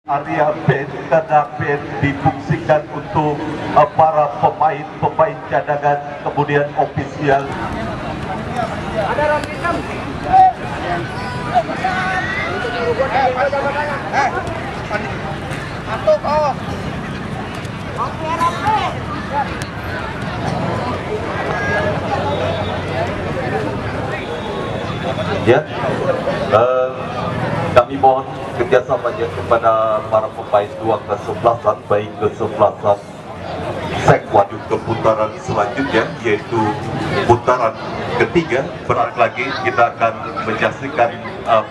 Area band karena band difungsikan untuk para pemain cadangan kemudian ofisial. Ada rakam. Masuk oh. Oke, rapi. Ya, kami mohon kerjasamanya kepada para pemain dua kesebelasan, baik kesebelasan Sekwan ke putaran selanjutnya, yaitu putaran ketiga. Berat lagi kita akan menyaksikan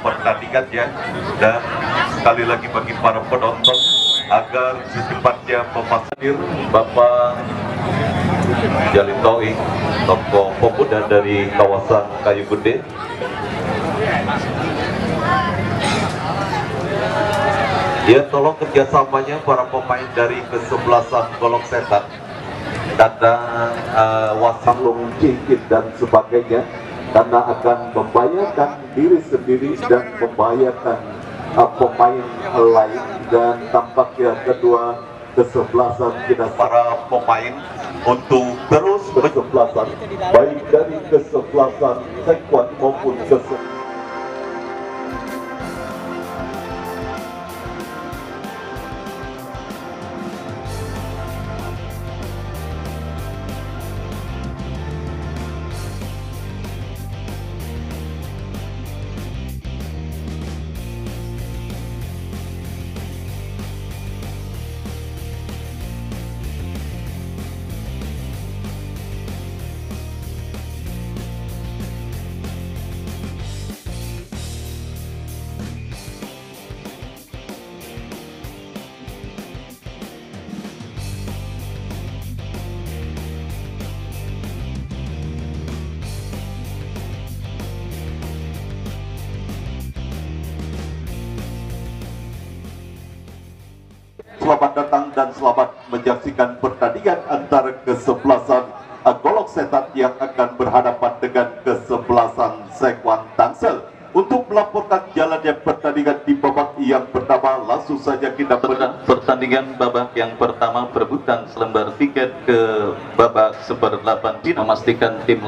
pertandingannya, dan sekali lagi bagi para penonton agar secepatnya memasir Bapak Jalin Toi, tokoh pemuda dari kawasan Kayu Gede. Ya, tolong kerjasamanya para pemain dari kesebelasan Golok Setan, karena wasilung cingkit dan sebagainya, karena akan membahayakan diri sendiri dan membahayakan pemain lain. Dan tampaknya kedua kesebelasan kita para pemain untuk terus kesebelasan, baik dari kesebelasan Sekwan maupun kesebelasan. Selamat datang dan selamat menyaksikan pertandingan antara kesebelasan Golok Setan yang akan berhadapan dengan kesebelasan Sekwan Tangsel. Untuk melaporkan jalannya pertandingan di babak yang pertama, langsung saja kita pertandingan babak yang pertama, perebutan selembar tiket ke babak seperdelapan final, memastikan tim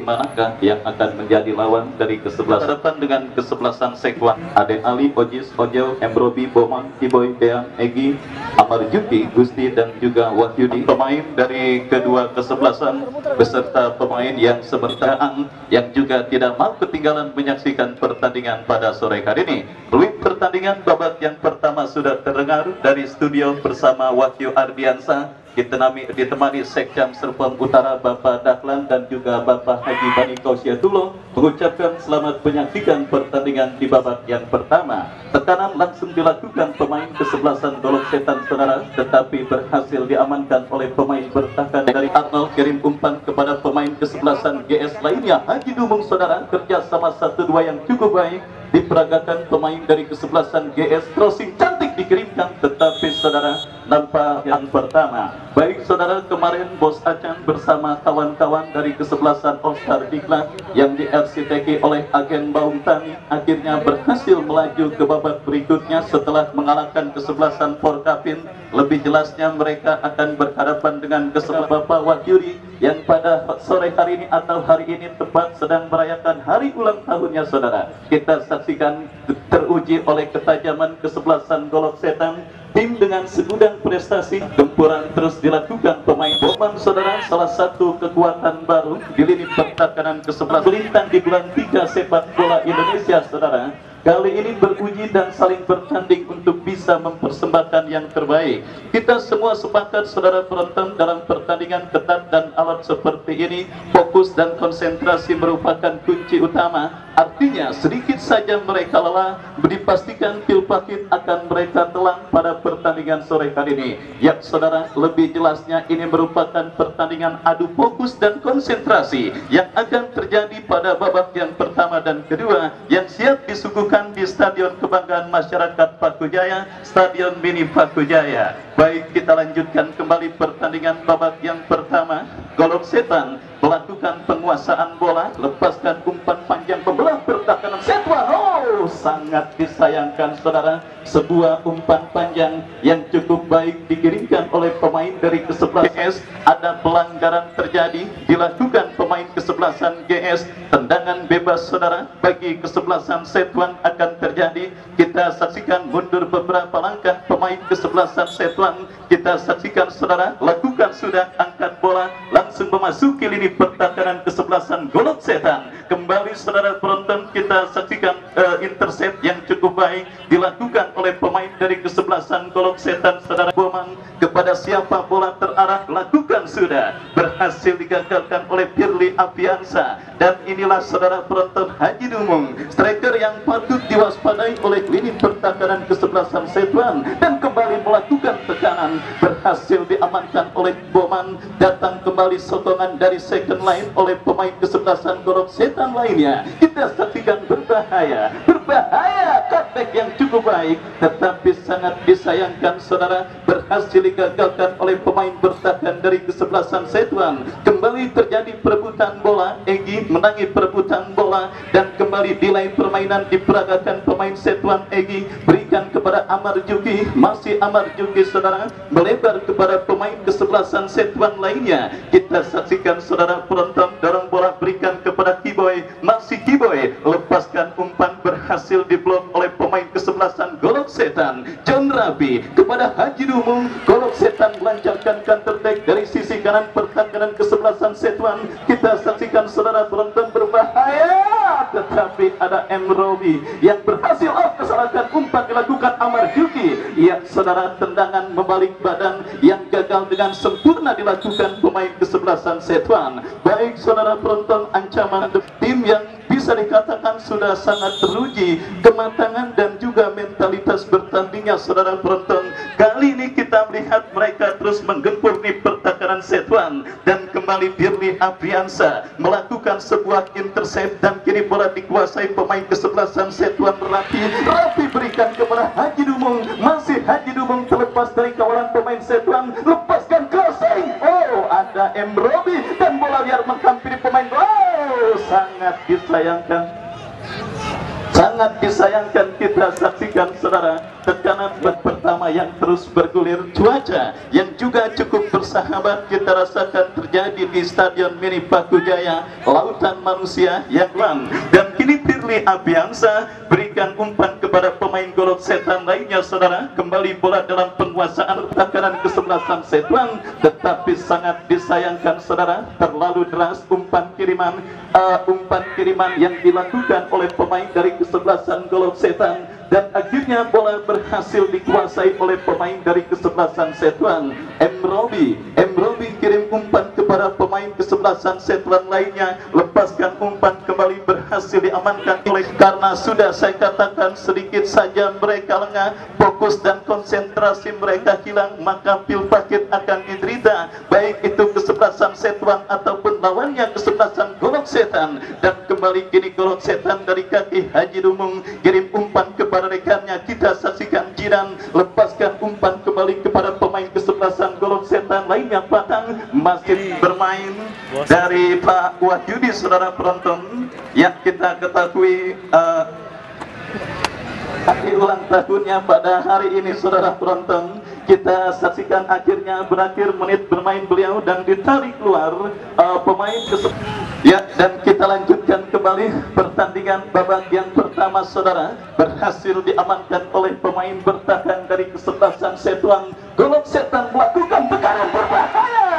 manakah yang akan menjadi lawan dari kesebelasan. Hadapan dengan kesebelasan Sekwan, Ade Ali, Ojis, Ojo, Embrobi, Boman, Kiboy, Dean, Egi, Amar Juki, Gusti, dan juga Wahyudi. Pemain dari kedua kesebelasan beserta pemain yang sebentaraan yang juga tidak mau ketinggalan menyaksikan pertandingan pada sore hari ini. Peluit pertandingan babak yang pertama sudah terdengar dari studio bersama Wahyu Ardiansa, ditemani Sekjam Serpong Utara Bapak Dahlan dan juga Bapak Haji Bani Kausiatulo, mengucapkan selamat menyaksikan pertandingan di babak yang pertama. Tekanan langsung dilakukan pemain kesebelasan Golok Setan, saudara, tetapi berhasil diamankan oleh pemain bertahan dari Arnold. Kirim umpan kepada pemain kesebelasan GS lainnya, Haji Dumung, saudara, kerja sama 1-2 yang cukup baik diperagakan pemain dari kesebelasan GS. Crossing cantik dikirimkan, tetapi saudara nampak yang pertama. Baik saudara, kemarin Bos Acan bersama kawan-kawan dari kesebelasan All-Star Diklat yang di RCTK oleh agen Baung Tani akhirnya berhasil melaju ke babak berikutnya setelah mengalahkan kesebelasan Porkapin. Lebih jelasnya mereka akan berhadapan dengan kesebelasan Bapak Wahyudi yang pada sore hari ini atau hari ini tepat sedang merayakan hari ulang tahunnya, saudara. Kita saksikan teruji oleh ketajaman kesebelasan Golok Setan. Tim dengan segudang prestasi, gempuran terus dilakukan pemain Boman, saudara, salah satu kekuatan baru di lini pertahanan kesebelasan melintang di bulan 3 sepak bola Indonesia, saudara. Kali ini beruji dan saling bertanding untuk bisa mempersembahkan yang terbaik. Kita semua sepakat, saudara penonton, dalam pertandingan ketat dan alat seperti ini, fokus dan konsentrasi merupakan kunci utama. Artinya, sedikit saja mereka lelah, dipastikan pil pahit akan mereka telan pada pertandingan sore hari ini. Ya, saudara, lebih jelasnya ini merupakan pertandingan adu fokus dan konsentrasi yang akan terjadi pada babak yang pertama dan kedua, yang siap disuguhkan di Stadion Kebanggaan Masyarakat Pakujaya, Stadion Mini Pakujaya. Baik, kita lanjutkan kembali pertandingan babak yang pertama. Golok Setan melakukan penguasaan bola, lepaskan umpan panjang pembelah pertahanan Sekwan. Oh, Oh, sangat disayangkan saudara, sebuah umpan panjang yang cukup baik dikirimkan oleh pemain dari kesebelasan GS. Ada pelanggaran terjadi, dilakukan pemain kesebelasan GS. Tendangan bebas saudara bagi kesebelasan Setuan akan terjadi. Kita saksikan mundur beberapa langkah pemain kesebelasan Setuan. Kita saksikan saudara, lakukan sudah angkat bola langsung memasuki lini pertahanan kesebelasan Golok Setan. Kembali saudara penonton, kita saksikan intercept yang cukup baik dilakukan oleh pemain dari kesebelasan Golok Setan saudara. Boman kepada siapa bola terarah, lakukan sudah, berhasil digagalkan oleh Firly Afiansa. Dan inilah saudara penonton, Haji Dumung, striker yang patut diwaspadai oleh lini pertahanan kesebelasan Setuan, dan kembali melakukan tekanan, berhasil diamankan oleh Boman. Datang kembali sokongan dari second line oleh pemain kesebelasan Golok Setan lainnya. Kita saksikan berbahaya, cutback yang cukup baik, tetapi sangat disayangkan saudara, berhasil digagalkan oleh pemain bertahan dari kesebelasan Setuan. Kembali terjadi perebutan bola, Egi menangi perebutan bola, dan kembali delay permainan diperagakan pemain Setuan. Egi berikan kepada Amar Juki, masih Amar Juki saudara, melebar kepada pemain kesebelasan Setuan lainnya. Kita saksikan saudara penonton, dorong bola berikan kepada Kiboy, masih Kiboy, lepaskan umpan, berhasil diblok oleh pemain kesebelasan Golok Setan. John Rabi kepada Haji Dumung, Golok Setan melancarkan counter attack dari sisi kanan pertahanan kesebelasan Setuan. Kita saksikan saudara penonton, berbahaya, tetapi ada M. Robi yang berhasil kesalahan umpan dilakukan Amar Juki. Ya saudara, tendangan membalik badan yang gagal dengan sempurna dilakukan pemain kesebelasan Setuan. Baik saudara penonton, ancaman tim yang bisa dikatakan sudah sangat teruji kematangan dan juga mentalitas bertandingnya saudara penonton. Kali ini kita melihat mereka terus menggempur di pertahanan Setuan, dan kembali Firly Afiansa melakukan sebuah intercept, dan kini bola dikuasai pemain kesebelasan Setuan. Rapi berikan kepada Haji Dumung, masih Haji Dumung terlepas dari kawalan pemain Setuan, lepaskan crossing. Oh, ada M. Robi dan bola liar menghampiri pemain. Oh, sangat disayangkan kita saksikan saudara, tekanan pertama yang terus bergulir, cuaca yang juga cukup bersahabat kita rasakan terjadi di Stadion Mini Paku Jaya, lautan manusia yang lang. Dan kini Firly Afiansa berikan umpan kepada pemain Golok Setan lainnya saudara. Kembali bola dalam penguasaan pertahanan kesebelasan Setuan, tetapi sangat disayangkan saudara, terlalu deras umpan kiriman yang dilakukan oleh pemain dari kesebelasan Golok Setan, dan akhirnya bola berhasil dikuasai oleh pemain dari kesebelasan Setuan. M. Robi kirim umpan kepada pemain kesebelasan Setuan lainnya, lepaskan umpan, kembali berhasil diamankan oleh, karena sudah saya katakan sedikit saja mereka lengah, fokus dan konsentrasi mereka hilang, maka pil pakit akan diderita, baik itu kesebelasan Setuan ataupun lawannya kesebelasan Golok Setan. Dan kembali kini Golok Setan dari kaki Haji Dumung kirim umpan kepada rekannya. Kita saksikan Jidan lepaskan umpan kembali kepada pemain kesebelasan Golok Setan lainnya. Patang masih bermain dari Pak Wahyudi saudara penonton, yang kita ketahui hari ulang tahunnya pada hari ini saudara penonton. Kita saksikan akhirnya berakhir menit bermain beliau dan ditarik keluar pemain ya, dan kita lanjutkan kembali pertandingan babak yang pertama saudara, berhasil diamankan oleh pemain bertahan dari kesebelasan Setuan. Golok Setan melakukan tekanan berbahaya.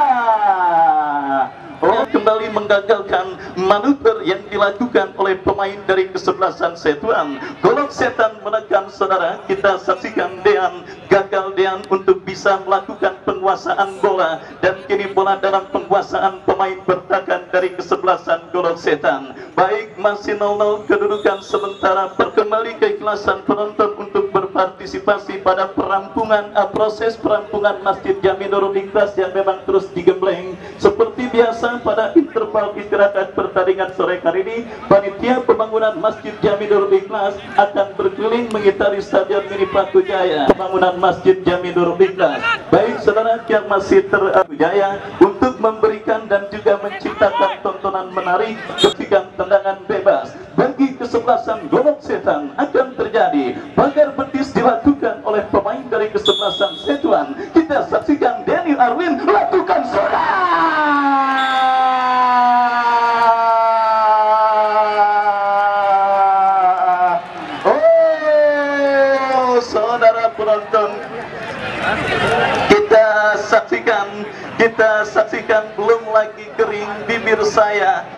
Kembali menggagalkan manuver yang dilakukan oleh pemain dari kesebelasan Setuan. Golok Setan menekan saudara, kita saksikan Dean, gagal Dean untuk bisa melakukan penguasaan bola, dan kini bola dalam penguasaan pemain bertahan dari kesebelasan Golok Setan. Baik, masih 0-0 kedudukan sementara. Kembali keikhlasan penonton untuk berpartisipasi pada perampungan proses perampungan Masjid Jami Nurul Ikhlas yang memang terus digembleng. Seperti biasa pada interval istirahat pertandingan sore hari ini, panitia pembangunan Masjid Jami Nurul Ikhlas akan berkeliling mengitari Stadion Mini Paku Jaya. Pembangunan Masjid Jami Nurul Ikhlas, baik saudara yang masih terjaya untuk memberikan dan juga menciptakan tontonan menarik ketika tendangan bebas bagi kesebelasan Golok Setan akan kesebelasan Setuan. Kita saksikan Denny Arwin lakukan saudara penonton, kita saksikan belum lagi kering bibir saya.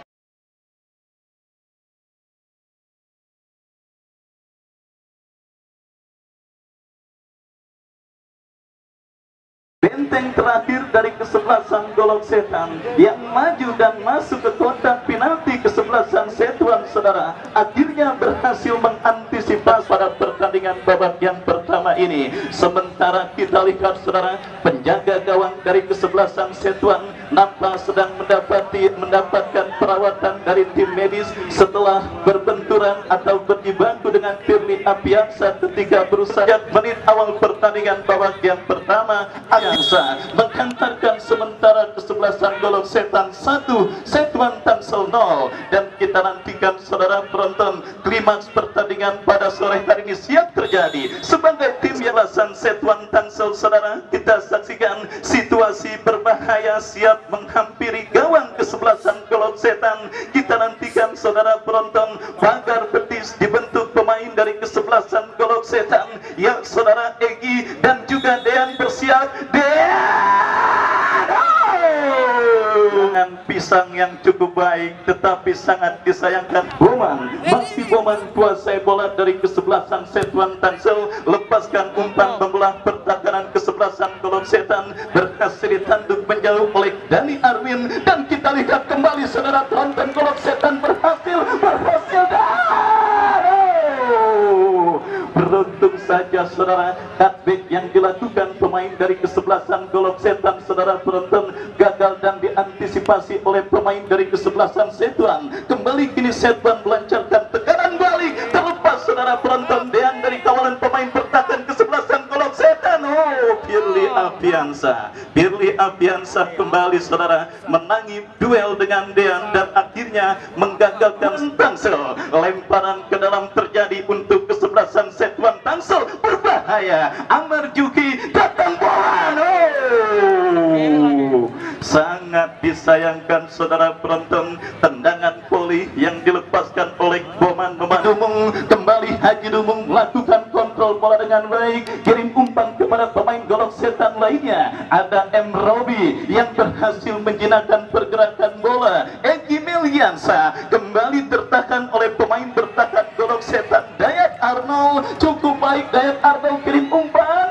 Benteng terakhir dari kesebelasan Golok Setan yang maju dan masuk ke kotak penalti kesebelasan Setuan, saudara, akhirnya berhasil mengantisipasi pada pertandingan babak yang pertama ini. Sementara kita lihat, saudara, penjaga gawang dari kesebelasan Setuan nampak sedang mendapatkan perawatan dari tim medis setelah berbenturan atau berjibaku dengan Firly Apiansa ketika berusaha menit awal pertandingan babak yang pertama. Apiansa menghantarkan sementara kesebelasan Golok Setan 1, Setuan Tangsel 0, dan kita nantikan, saudara penonton, klimaks pertandingan pada sore hari ini siap terjadi. Sebagai tim kesebelasan Setuan Tangsel, saudara, kita saksikan situasi berbahaya siap menghampiri gawang kesebelasan Golok Setan. Kita nantikan, saudara penonton, pagar betis dibentuk pemain dari kesebelasan Golok Setan, ya saudara Egi dan juga Dean bersiap. Dengan pisang yang cukup baik tetapi sangat disayangkan, Boman kuasai bola dari kesebelasan Setuan Tangsel, lepaskan umpan membelah pertahanan kesebelasan Golok Setan, berhasil ditanduk menjauh oleh Denny Arwin, dan kita lihat kembali, saudara tonton, Golok Setan berhasil beruntung saja, saudara, cutback yang dilakukan pemain dari kesebelasan Golok Setan, saudara penonton, gagal dan diantisipasi oleh pemain dari kesebelasan Setuan. Kembali kini Setuan melancarkan tekanan balik, terlepas, saudara penonton, Dean dari kawalan pemain bertahan kesebelasan Golok Setan. Firly Apiansa kembali, saudara, menangi duel dengan Dean dan akhirnya menggagalkan Tangsel. Lemparan ke dalam terjadi untuk kesebelasan Setuan Tangsel, berbahaya. Amar Juki datang bola. Sangat disayangkan, saudara penonton, tendangan voli yang dilepaskan oleh Boman Dumung. Kembali Haji Dumung melakukan kontrol bola dengan baik, kirim umpan kepada pemain Golok Setan lainnya. Ada M. Robi yang berhasil menjinakkan pergerakan bola. Egi Meliansa kembali tertahan oleh pemain bertahan Golok Setan, Dayat Arnold. Cukup baik, Dayat Arnold kirim umpan.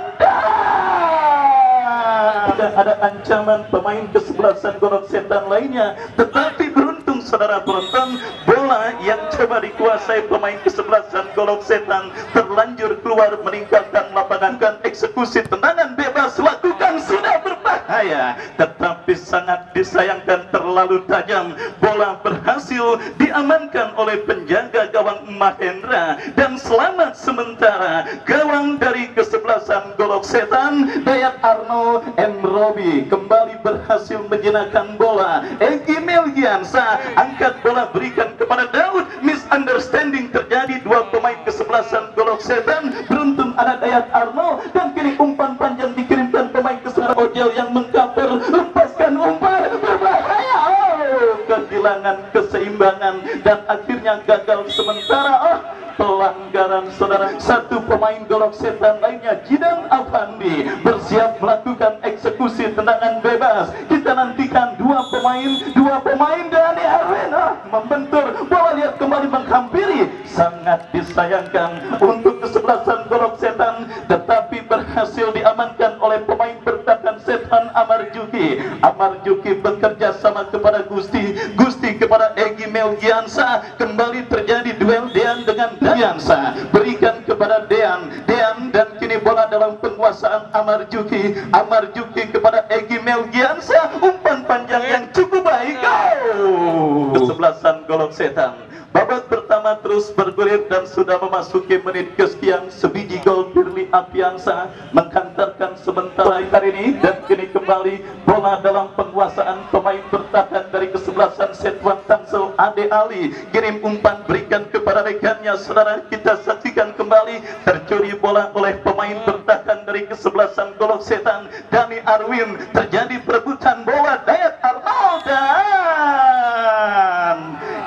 Ada ancaman pemain kesebelasan Golok Setan lainnya, tetapi beruntung, saudara penonton, bola yang coba dikuasai pemain kesebelasan Golok Setan terlanjur keluar meninggalkan lapangan. Eksekusi tendangan bebas lakukan sudah berbahaya, tetapi sangat disayangkan terlalu tajam. Bola berhasil diamankan oleh penjaga gawang Mahendra, dan selamat sementara gawang dari kesebelasan Golok Setan, Dayat Arno M. Robi kembali berhasil menjinakkan bola. Egi Meliansa angkat bola, berikan kepada Daud. Misunderstanding terjadi, dua pemain kesebelasan Golok Setan. Beruntung ada Dayat Arno, dan kini umpan panjang dikirimkan pemain kesebelasan Ojel yang mengcover, lepaskan umpan, berbahaya. Kehilangan keseimbangan dan akhirnya gagal sementara. Pelanggaran, saudara. Satu pemain Golok Setan lainnya, Jidan Afandi, bersiap melakukan eksekusi tendangan bebas. Kita nantikan dua pemain Denny Arwin membentur bola, lihat kembali menghampiri. Sangat disayangkan untuk kesebelasan Golok Setan, tetapi berhasil diamankan oleh pemain bertahan Setan Amar Juki bekerja sama kepada Gusti kepada Egi Melgiansa. Kembali terjadi duel Dean dengan Diansa, berikan kepada Dean, dan kini bola dalam penguasaan Amar Juki kepada Egi Melgiansa. Umpan panjang yang cukup baik. Kesebelasan Golok Setan, babak pertama terus bergulir dan sudah memasuki menit kesekian. Sebiji gol Firly Apiansa menghantarkan sementara hari ini, dan kini kembali bola dalam penguasaan pemain bertahan dari kesebelasan Setwan Tangsel Ade Ali, kirim umpan berikan kepada rekannya. Saudara, kita saksikan kembali tercuri bola oleh pemain bertahan dari kesebelasan Golok Setan Dani Arwin, terjadi perebutan bola Dayat Arnold dan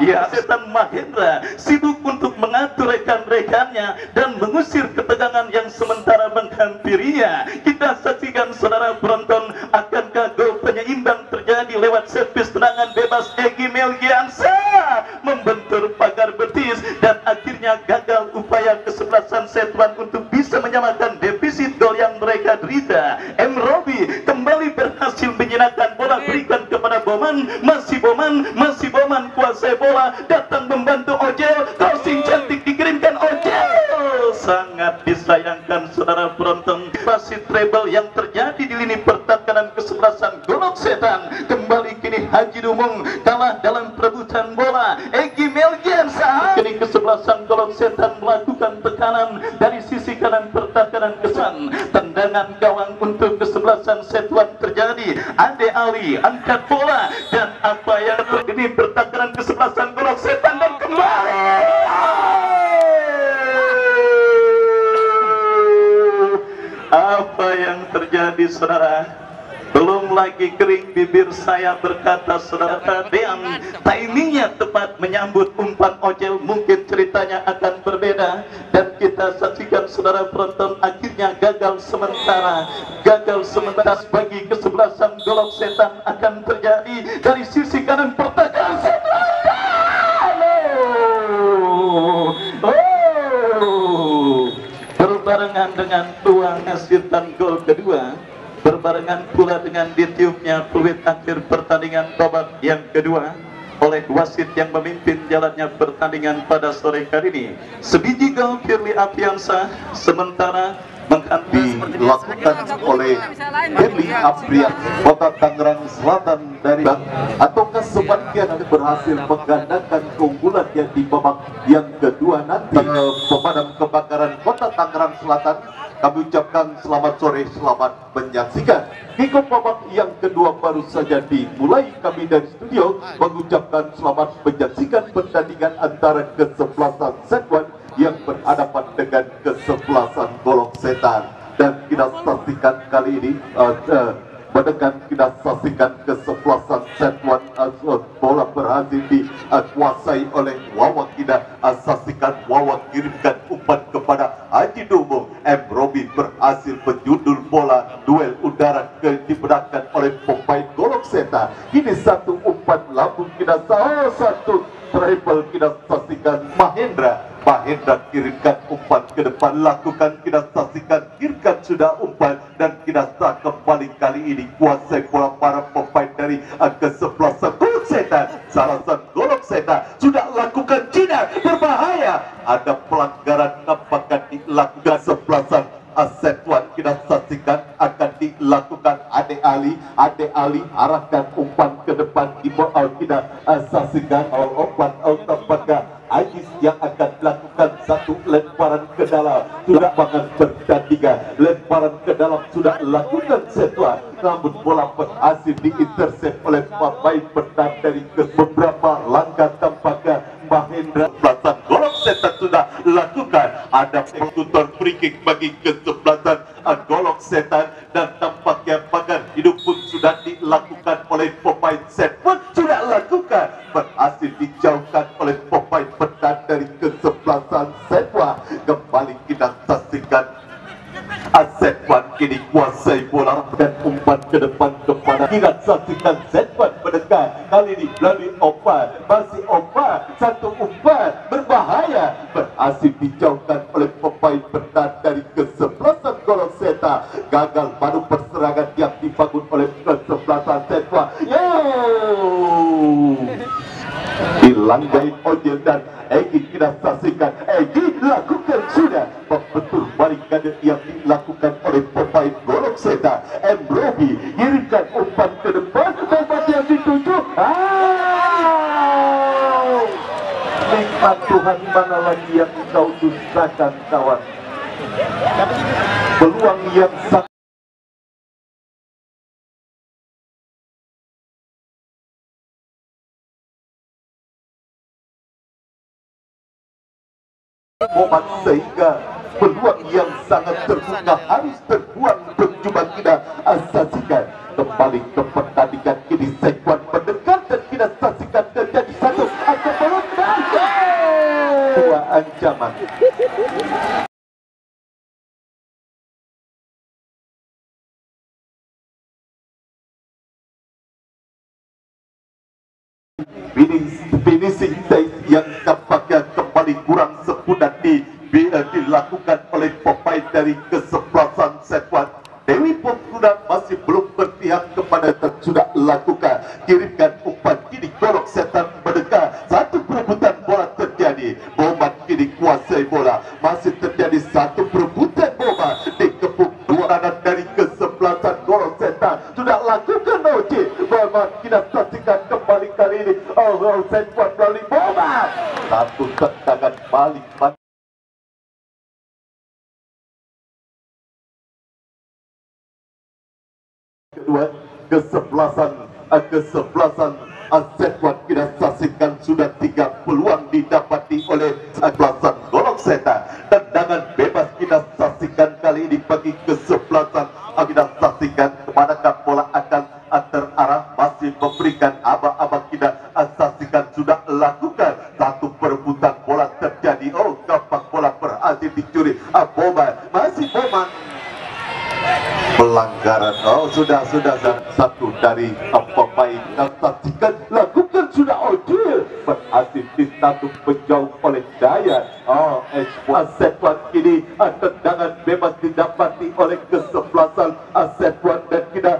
ya Setan Mahendra sibuk untuk mengatur rekan-rekannya dan mengusir ketegangan yang sementara menghampirinya. Kita saksikan saudara penonton, akankah gol penyeimbang terjadi lewat servis tendangan bebas Egy Melgiansa membentur pagar betis dan akhirnya gagal upaya kesebelasan Setwan untuk bisa menyamakan defisit gol yang mereka derita. M. Robi kembali berhasil menyenangkan bola, berikan kepada Boman, masih Boman kuasai bola, datang membantu Ojel, crossing cantik dikirimkan Ojel. Sangat disayangkan saudara penonton, wasit treble yang terjadi di lini pertahanan kesebelasan Golok Setan. Kembali kini Haji Dumung kalah dalam perebutan bola. Egy Melgiansa kini kesebelasan Golok Setan melakukan tekanan dari sisi kanan pertahanan kesan. Tendangan gawang untuk kesebelasan Setwan terjadi. Ade Ali angkat bola dan apa yang terjadi pertahanan kesebelasan Golok Setan dan kembali apa yang terjadi saudara? Belum lagi kering bibir saya berkata saudara, Dean timingnya tepat menyambut umpan Ojel, mungkin ceritanya akan berbeda. Dan kita saksikan saudara penonton, akhirnya gagal sementara bagi kesebelasan Golok Setan akan terjadi dari sisi kanan pertahanan Setan. Berbarengan dengan peluang hasilkan gol kedua, berbarengan pula dengan ditiupnya peluit akhir pertandingan babak yang kedua oleh wasit yang memimpin jalannya pertandingan pada sore kali ini. Sebiji gol Firly Afiansa sementara dilakukan oleh Firly Afiansa Kota Tangerang Selatan dari Bang, ataukah sebagian berhasil menggandakan keunggulan yang di babak yang kedua nanti. Pemadam kebakaran Kota Tangerang Selatan, kami ucapkan selamat sore, selamat menyaksikan. Kickoff babak yang kedua baru saja dimulai. Kami dari studio mengucapkan selamat menyaksikan pertandingan antara kesebelasan Setwan yang berhadapan dengan kesebelasan Golok Setan. Dan kita saksikan kali ini kita saksikan kesebelasan Setwan, bola berhasil dikuasai oleh Wawan. Kita saksikan Wawan kirimkan umpan kepada Haji Dumung. M. Robi berhasil menjudul bola, duel udara dibedakkan oleh pemain Golok Setan. Ini satu umpan lambung, kita satu treble, kita saksikan Mahendra kirimkan umpan ke depan, lakukan, kita saksikan kirimkan sudah umpan, dan kita sah kembali kali ini kuasai bola para pemain dari kesebelasan Golok Setan. Sarasan Golok Setan sudah lakukan Cina berbahaya, ada pelanggaran nampaknya dilakukan kesebelasan Setwan. Kita saksikan akan dilakukan Ade Ali arahkan umpan ke depan di bawah. Kita saksikan umpan tampaknya Ajis yang akan melakukan satu lemparan ke dalam. Sudah banget pertandingan, lemparan ke dalam sudah lakukan Setwan, namun bola berhasil diintercept oleh pemain bertahan dari beberapa langkah. Tampaknya Mahendra belakang Golok Setan sudah lakukan, ada tutor free kick bagi kesebelasan Golok Setan, dan tampaknya pagar hidup pun sudah dilakukan oleh pemain Setwan, sudah lakukan, berhasil dijauhkan oleh pemain bertahan dari kesebelasan Setwan. Kembali kita saksikan Setwan kini kuasai bola dan umpan ke depan kepada, kita saksikan Setwan mendekat kali ini melalui umpan, masih umpan, satu umpan berbahaya, berhasil dijauhkan oleh pemain bertahan dari kesebelasan Golok Setan. Gagal baru perserangan yang dibangun oleh kesebelasan Setwan. Dilanggain Ojel dan Egy, kita saksikan Egy lakukan sudah betul balik kader yang dilakukan oleh pemain Golok Setan. M. Robi kirimkan umpan ke depan, tempat yang dituju. Nikmat Tuhan, mana lagi yang kau dustakan kawan. Peluang yang sangat Boban, sehingga peluang yang sangat terbuka harus terbuang percuma kita saksikan kembali ke pertandingan ini. Sekwan mendekat dan kita saksikan terjadi satu ancaman dua ancaman. Finishing stage yang tampaknya kembali kurang sempurna dilakukan oleh pemain dari kesebelasan Sekwan. Dewi Pemkuda masih belum berpihak kepada sudah lakukan kirimkan umpan kini golok setan mendekat. Satu perebutan bola terjadi. Boban kini kuasai bola. Masih terjadi satu perebutan bola dikepung dua anak dari kesebelasan golok setan. Sudah lakukan Oji. Boban kita saksikan kembali kali ini. Oh, Sekwan melalui Boban. Satu tendangan balik. Kedua kesebelasan Sekwan kita saksikan sudah 3 peluang didapati oleh kesebelasan golok setan. Tendangan bebas kita saksikan kali ini bagi kesebelasan. Kita saksikan kemanakah bola akan terarah, masih memberikan aba-aba. Kita saksikan sudah lakukan satu perebutan bola terjadi. Oh, kapak bola berhasil dicuri. Boban masih Boban. Pelanggaran. Oh, sudah satu dari pemain yang saksikan lakukan sudah Odil berhasil ditanduk menjauh oleh Dayat. Oh, Sekwan kini tendangan bebas didapati oleh kesebelasan Sekwan dan kita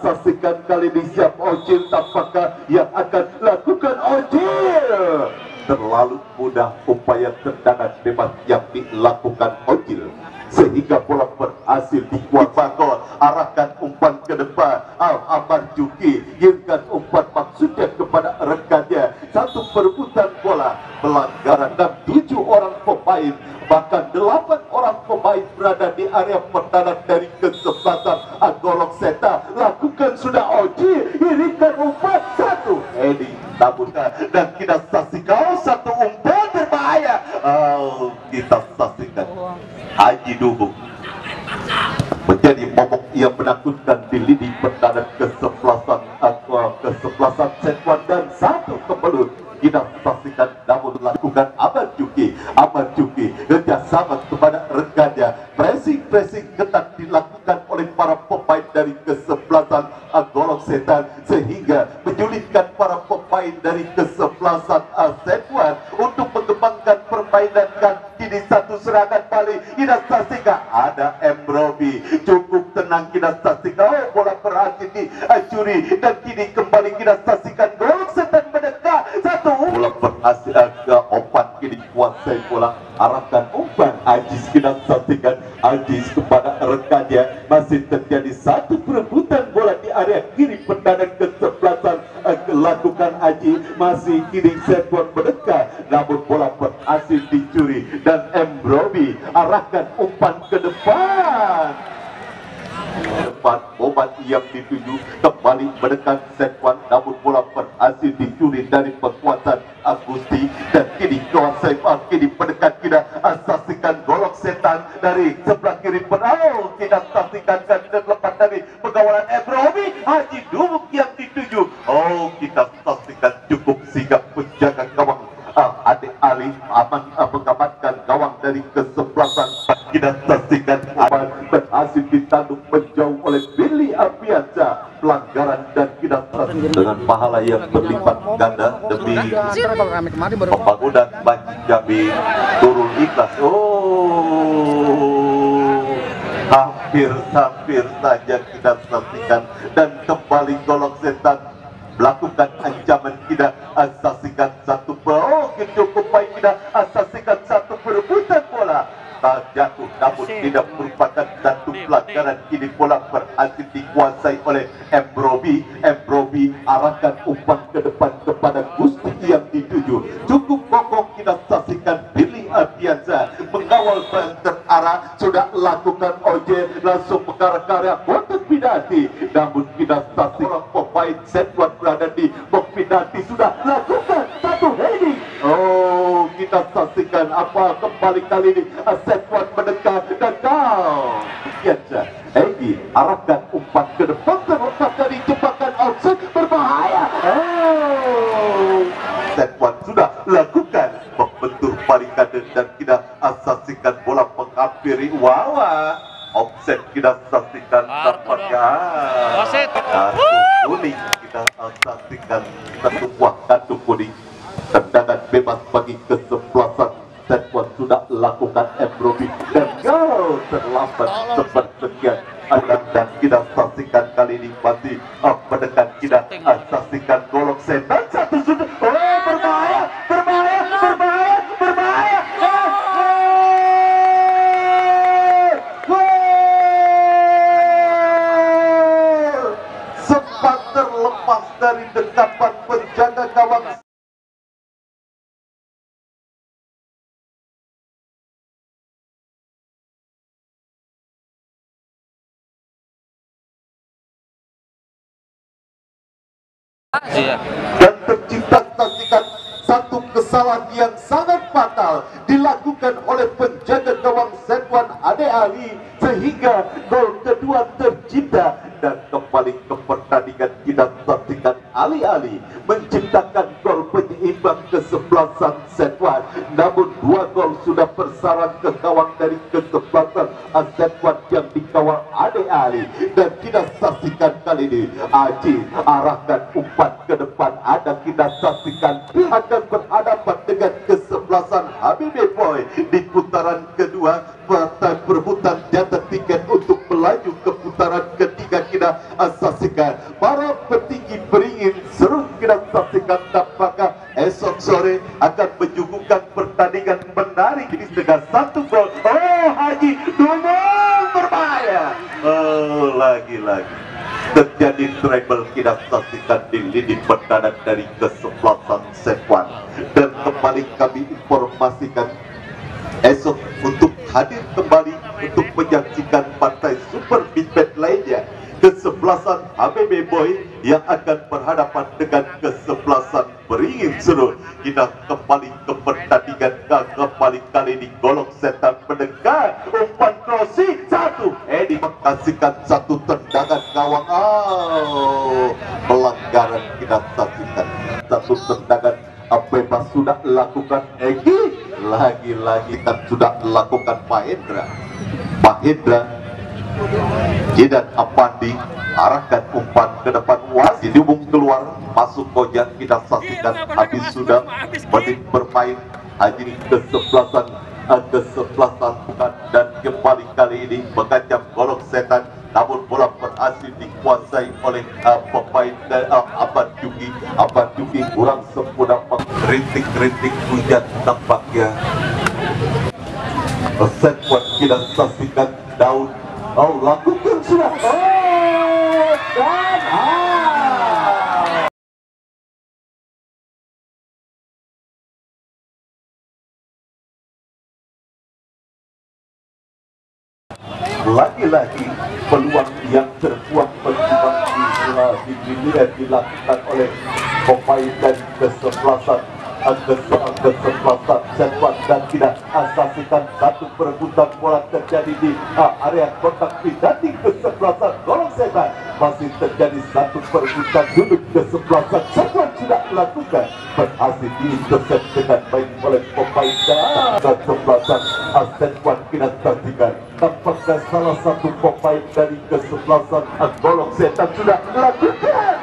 saksikan kali ini siap Odil tampaknya yang akan lakukan Odil. Terlalu mudah upaya tendangan bebas yang dilakukan Odil sehingga bola berhasil dikuasai. Arahkan umpan ke depan. Amar Juki kirimkan umpan maksudnya kepada rekannya. Satu perebutan bola, pelanggaran dan 7 orang pemain, bahkan 8 orang pemain berada di area pertahanan dari kesebelasan golok setan. Lakukan sudah Oji, kirimkan umpan satu Edi Tabuka dan kita saksikan satu umpan berbahaya. Kita saksikan Haji Dubuk menjadi momok yang menakutkan di lini pertahanan kesebelasan Sekwan dan satu kebelut kita saksikan namun lakukan Ahmad Juki kerjasama kepada rekannya. Pressing ketat dilakukan oleh para pemain dari kesebelasan golok setan sehingga menyulitkan para pemain dari kesebelasan Sekwan untuk mengembangkan permainan. Dan kini satu serangan balik kita saksikan ada Embrobi cukup tenang kita saksikan. Oh, bola berhasil dicuri dan kini kembali kita saksikan golok setan mendekat satu bola berhasil ke umpan kini kuasai bola. Arahkan umpan Ajis kita saksikan Ajis kepada rekannya. Masih terjadi satu perebutan bola di area kiri pertahanan kesebelasan lakukan Aji. Masih kini Sekwan mendekat namun bola berhasil dicuri dan Embrobi arahkan umpan ke depan. Boban yang dituju kembali mendekat Sekwan namun bola berhasil dicuri dari penguasaan Agusti dan kini kuasai kini mendekat kita saksikan golok setan dari sebelah kiri kita saksikan dan terlepas dari pengawalan Embrobi. Haji Dubuk yang dituju. Oh, kita saksikan cukup sigap penjaga gawang Adik Ali aman mengamankan gawang dari kesebelasan. Kita saksikan aman berhasil ditanduk menjauh oleh Billy Apiansa. Pelanggaran dan kita dengan pahala yang berlipat ganda demi pembangunan Masjid Jambi Nurul Ikhlas. Oh, hampir saja kita saksikan dan kembali golok setan melakukan ancaman. Kita saksikan satu cukup baik. Kita saksikan satu perebutan bola jatuh namun tidak merupakan satu pelanggaran. Kini bola berhasil dikuasai oleh Embrobi arahkan umpan ke depan kepada Gusti yang dituju. Cukup kokoh kita saksikan Billy Apiansa mengawal terarah sudah lakukan Oje langsung mengarah karya kotak penalti namun kita saksikan pemain Sekwan berada di box penalti sudah lakukan satu heading. Oh, kita saksikan apa kembali kali ini Setwan mendekat dan kau Kianca Egi arahkan umpan ke depan terlepas dari jebakan outside berbahaya. Setwan sudah lakukan membentur barikade dan kita saksikan bola menghampiri Wawa. Offset kita saksikan tampaknya kartu kuning, kita saksikan satu buah kartu kuning. Tendangan bebas bagi kesebelasan. Setwan sudah lakukan Embrobi dan gol terlambat sepersekian. Dan kita saksikan kali ini masih mendekat, kita saksikan golok setan satu sudut. Oh, berbahaya, berbahaya, berbahaya, berbahaya. Sempat terlepas dari dekapan penjaga gawang. Dan tercipta saksikan satu kesalahan yang sangat fatal dilakukan oleh penjaga gawang Setwan Ade Ali sehingga gol kedua tercipta. Dan kembali ke pertandingan kita saksikan alih-alih menciptakan gol penyeimbang kesebelasan Setwan, namun dua gol sudah bersarang ke gawang dari kesebelasan Setwan yang dikawal Ade Ali. Dan kita saksikan kali ini Aji arahkan umpan ke depan, ada kita saksikan akan berhadapan dengan kesebelasan Habibie Boy di putaran kedua. Partai perebutan jatah tiket untuk melaju ke putaran ketiga. Kita saksikan para petinggi beringin seru, kita saksikan tampaknya esok sore akan menyuguhkan pertandingan menarik ini dengan satu gol. Oh, Haji Dumung berbahaya. Oh, lagi-lagi terjadi treble, kita saksikan di lini pertahanan dari kesebelasan Setwan. Dan kembali kami informasikan esok untuk hadir kembali untuk menyaksikan partai Super Big Bad lainnya, kesebelasan Habibie Boy yang akan berhadapan dengan kesebelasan Beringin Seru. Kita kembali ke pertandingan kembali kali ini golok setan mendekat, umpan crossing satu, Edi mengkasihkan satu tendangan gawang. Pelanggaran kita saksikan satu tendangan bebas sudah lakukan Egi. Lagi-lagi kan sudah lakukan Mahendra. Jidan Apandi arahkan umpan ke depan, wasit dihubung keluar, masuk Kojak. Kita saksikan habis sudah menit bermain Haji kesebelasan bukan, dan kembali kali ini mengancam golok setan, namun bola berhasil dikuasai oleh pemain Abad Juki kurang sempurna. Rintik-rintik hujan tampaknya. Setwan kita saksikan daun. Oh, lakukan sudah. Oh, dan lagi-lagi peluang yang terbuang dilakukan oleh pemain dari kesebelasan Setwan, dan tidak saksikan satu perebutan bola terjadi di area kotak penalti kesebelasan golong setan. Masih terjadi satu perebutan duduk kesebelasan Setwan sudah lakukan, berhasil diintercept dengan baik oleh pemain kesebelasan Setwan. Kita saksikan tampaknya salah satu pemain dari kesebelasan golong setan sudah lakukan.